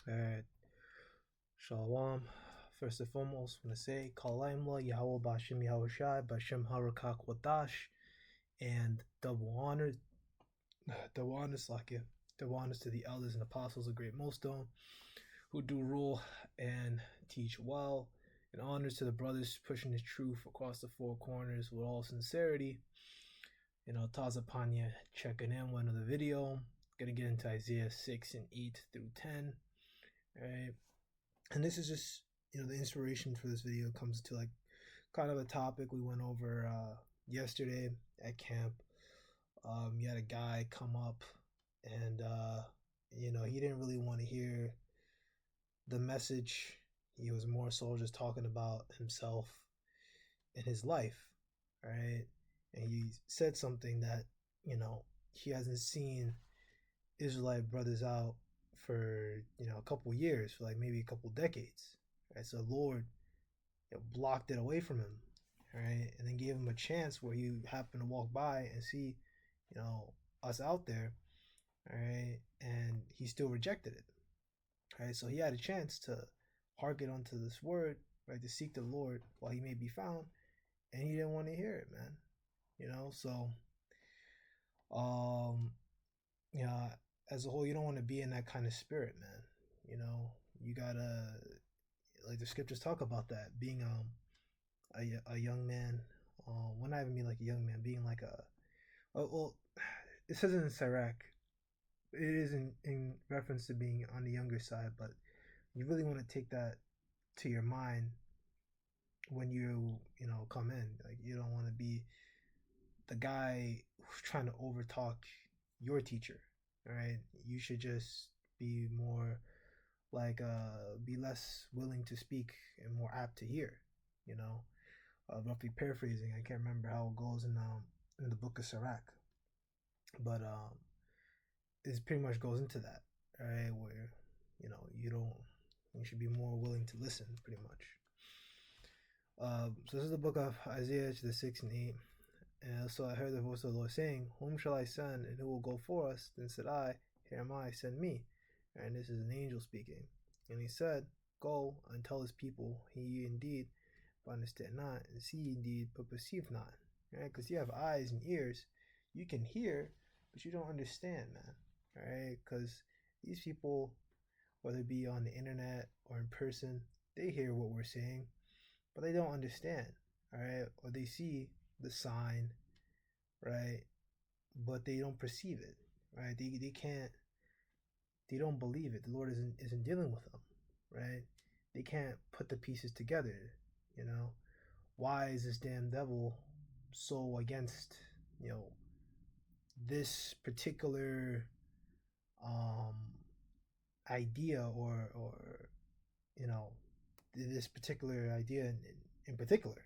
Alright, Shalom. First and foremost, I want to say, Kalaimla, Yahweh Bashim Yahushai, Bashim Harakak Wadash, and double honors, Slakia, double honors to the elders and apostles of Great Millstone, who do rule and teach well, and honors to the brothers pushing the truth across the four corners with all sincerity. Tazapanya checking in one of the video. Gonna get into Isaiah 6 and 8 through 10. Alright. And this is just, the inspiration for this video comes to like kind of a topic we went over yesterday at camp. You had a guy come up and, he didn't really want to hear the message. He was more so just talking about himself and his life, right? And he said something that, he hasn't seen Israelite brothers out for, a couple years, for like maybe a couple decades, right? So the Lord blocked it away from him, right? And then gave him a chance where he happened to walk by and see, us out there, right? And he still rejected it, right? So he had a chance to hearken unto this word, right? To seek the Lord while he may be found, and he didn't want to hear it, man. So, yeah, as a whole, you don't want to be in that kind of spirit, man. You gotta, like the scriptures talk about that, being a young man. Well, not even being like a young man, being like well, it says in Sirach, it is in reference to being on the younger side, but you really want to take that to your mind when you come in. Like, you don't want to be the guy who's trying to overtalk your teacher, right? You should just be more like be less willing to speak and more apt to hear, you know. Roughly paraphrasing, I can't remember how it goes in the book of Sirach, but it pretty much goes into that, right? Where you should be more willing to listen, pretty much. So this is the book of Isaiah, the 6 and 8. And so I heard the voice of the Lord saying, "Whom shall I send, and who will go for us?" Then said I, "Here am I, send me." And this is an angel speaking. And he said, "Go and tell his people, he indeed, but understand not, and see indeed, but perceive not." Right? Because you have eyes and ears, you can hear, but you don't understand, man. All right? Because these people, whether it be on the internet or in person, they hear what we're saying, but they don't understand. All right? Or they see the sign, right? But they don't perceive it, right? They can't, they don't believe it. The Lord isn't dealing with them, right? They can't put the pieces together, you know. Why is this damn devil so against, this particular um idea, or you know this particular idea in particular,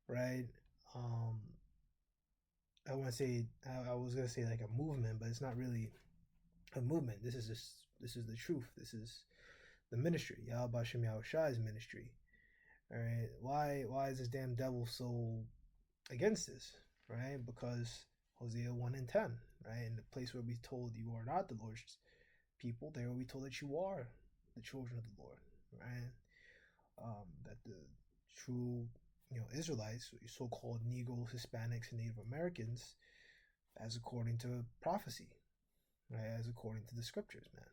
right? um I want to say, I was gonna say like a movement, but it's not really a movement. This is the truth. This is the ministry, Yahweh Shem Yahushai's ministry. All right, why is this damn devil so against this? Right? Because Hosea 1 and 10, right? In the place where we told you are not the Lord's people, there we told that you are the children of the Lord, right? That the true, Israelites, so-called Negroes, Hispanics, and Native Americans, as according to prophecy, right? As according to the scriptures, man.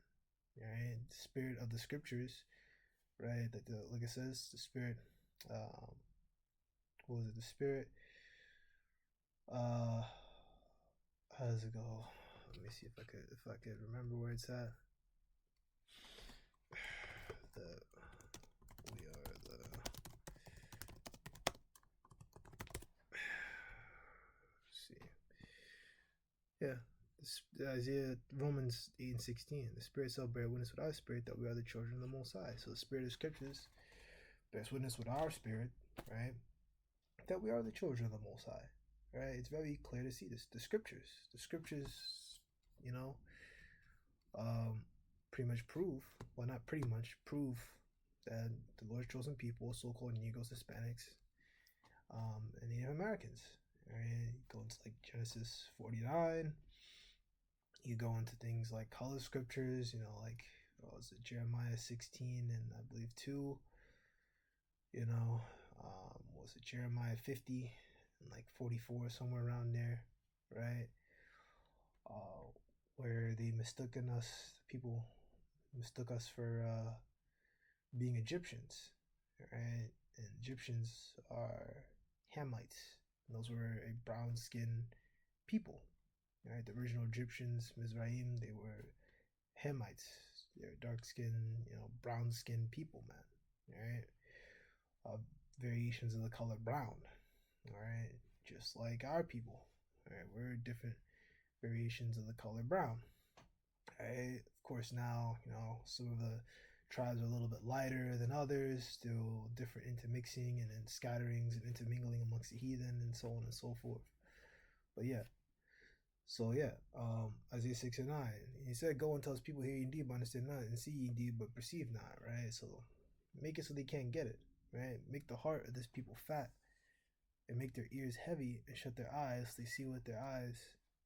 Right? The spirit of the scriptures, right? That like it says, the spirit. What was it? The spirit. Uh, how does it go? Let me see if I could remember where it's at. The we are the. Let's see. Yeah, Isaiah, Romans 8 and 16. The Spirit shall bear witness with our spirit that we are the children of the Most High. So the Spirit of Scriptures bears witness with our spirit, right, that we are the children of the Most High. Right? It's very clear to see this. The Scriptures, you know, pretty much prove, well, not pretty much, prove that the Lord's chosen people, so-called Negroes, Hispanics, and Native Americans. Right? You go into like Genesis 49. You go into things like color scriptures, like was it Jeremiah 16 and I believe 2, you know, was it Jeremiah 50 and like 44, somewhere around there, right? Uh, where they mistaken us, people mistook us for being Egyptians, right? And Egyptians are Hamites. And those were a brown skinned people, right? The original Egyptians, Mizraim, they were Hamites. They're dark skinned, brown skinned people, man, right? Variations of the color brown, all right? Just like our people, all right? We're different variations of the color brown, all right? Of course, now, some of the tribes are a little bit lighter than others, still different intermixing and then scatterings and intermingling amongst the heathen and so on and so forth. But yeah, so yeah, Isaiah 6 and 9, he said, "Go and tell his people, hear ye indeed, but understand not, and see ye indeed, but perceive not," right? So make it so they can't get it, right? Make the heart of this people fat and make their ears heavy and shut their eyes so they see with their eyes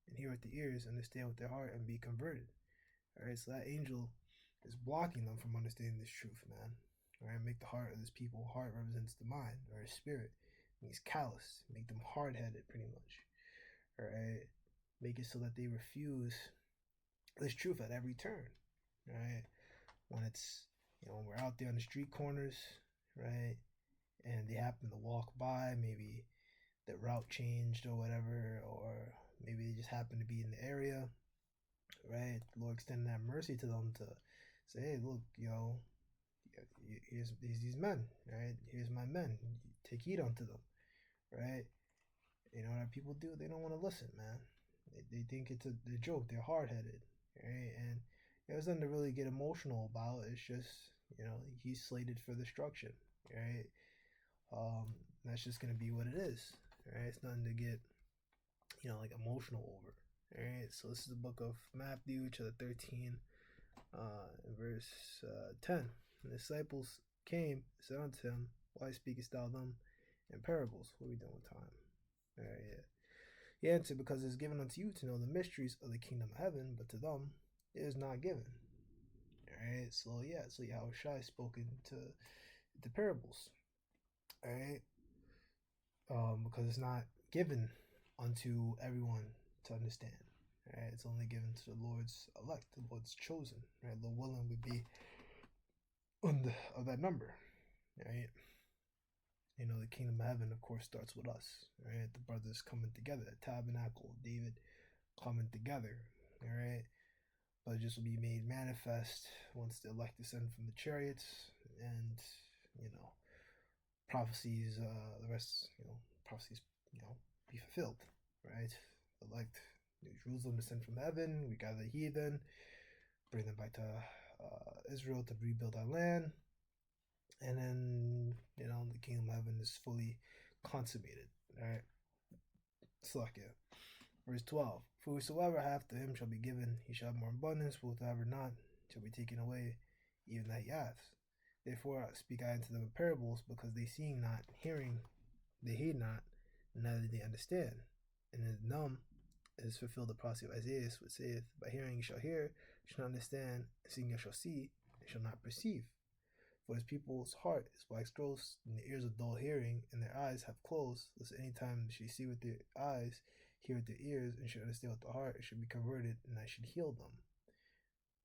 and hear with the ears, understand with their heart and be converted. All right, so that angel is blocking them from understanding this truth, man. All right, make the heart of this people. Heart represents the mind or spirit. It means callous. Make them hard-headed, pretty much. All right, make it so that they refuse this truth at every turn. Right, when it's when we're out there on the street corners, right, and they happen to walk by, maybe the route changed or whatever, or maybe they just happen to be in the area, right? The Lord extending that mercy to them to say, hey, look, here's these men, right? Here's my men. Take heed unto them, right? You know what people do? They don't want to listen, man. They think it's a joke. They're hard headed, right? And there's nothing to really get emotional about. It's just, he's slated for destruction, right? That's just gonna be what it is, right? It's nothing to get, like emotional over, right? So this is the book of Matthew, chapter 13, verse 10. And the disciples came, said unto him, "Why speakest thou them in parables?" What are we doing with time? All right, yeah. He answered, "Because it is given unto you to know the mysteries of the kingdom of heaven, but to them it is not given." All right, so yeah, so Yahushua spoken to the parables, all right, because it's not given unto everyone to understand. Right? It's only given to the Lord's elect, the Lord's chosen. Right? The willing would be of that number. Right? The kingdom of heaven, of course, starts with us. Right? The brothers coming together, the tabernacle, David coming together. All right? But it just will be made manifest once the elect descend from the chariots and, prophecies, the rest, prophecies, be fulfilled. Right? Elect Jerusalem descend from heaven. We gather the heathen, bring them back to Israel to rebuild our land, and then the kingdom of heaven is fully consummated. All right, Slakia. Verse 12: For whosoever hath to him shall be given; he shall have more abundance. But whosoever not shall be taken away, even that he hath. Therefore speak I unto them in parables, because they seeing not, hearing they hear not, neither do they understand, and is numb. Is fulfilled the prophecy of Isaiah, which saith, "By hearing you shall hear, you shall not understand, and seeing you shall see, and shall not perceive. For his people's heart is waxed gross, and the ears of dull hearing, and their eyes have closed, lest any time they should see with their eyes, hear with their ears, and should understand with the heart, it should be converted, and I should heal them."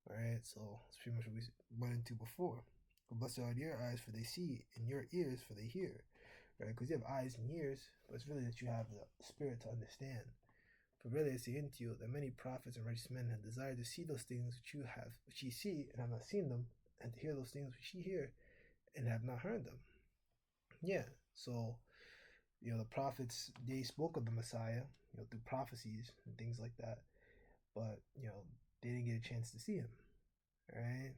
Alright, so that's pretty much what we went into before. Blessed are your eyes, for they see, and your ears, for they hear. Right? Because you have eyes and ears, but it's really that you have the spirit to understand. For really I say unto you that many prophets and righteous men have desired to see those things which ye see, and have not seen them, and to hear those things which ye hear, and have not heard them. Yeah, so the prophets, they spoke of the Messiah, through prophecies and things like that, but they didn't get a chance to see him, right?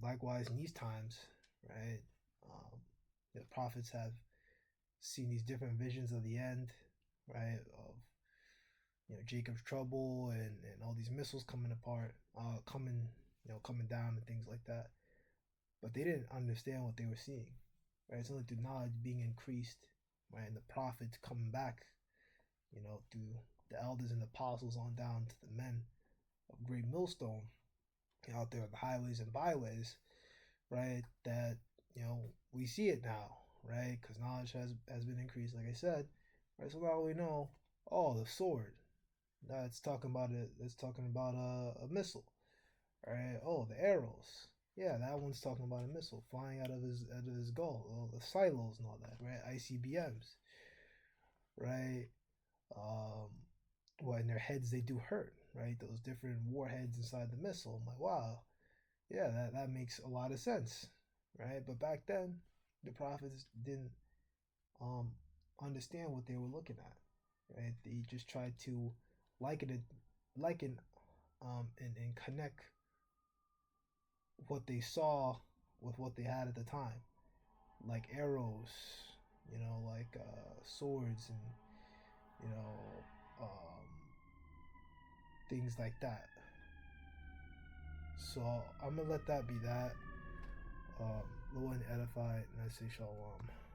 Likewise, in these times, right, the prophets have seen these different visions of the end, right, of Jacob's trouble and all these missiles coming apart, coming down and things like that. But they didn't understand what they were seeing, right? It's only through knowledge being increased, right, and the prophets coming back, through the elders and the apostles on down to the men of great millstone, out there on the highways and byways, right? That we see it now, right? Because knowledge has been increased, like I said, right? So now we know, oh, the sword. That's talking about it. That's talking about a missile, right? Oh, the arrows. Yeah, that one's talking about a missile flying out of his goal. Oh, the silos and all that, right? ICBMs, right? Um, well, in their heads they do hurt, right? Those different warheads inside the missile. I'm like, wow, yeah, that makes a lot of sense, right? But back then, the prophets didn't um understand what they were looking at, right? They just tried to liken it, liken and connect what they saw with what they had at the time, like arrows, like swords and you know things like that. So I'm gonna let that be that. Lord edify, and I say shalom.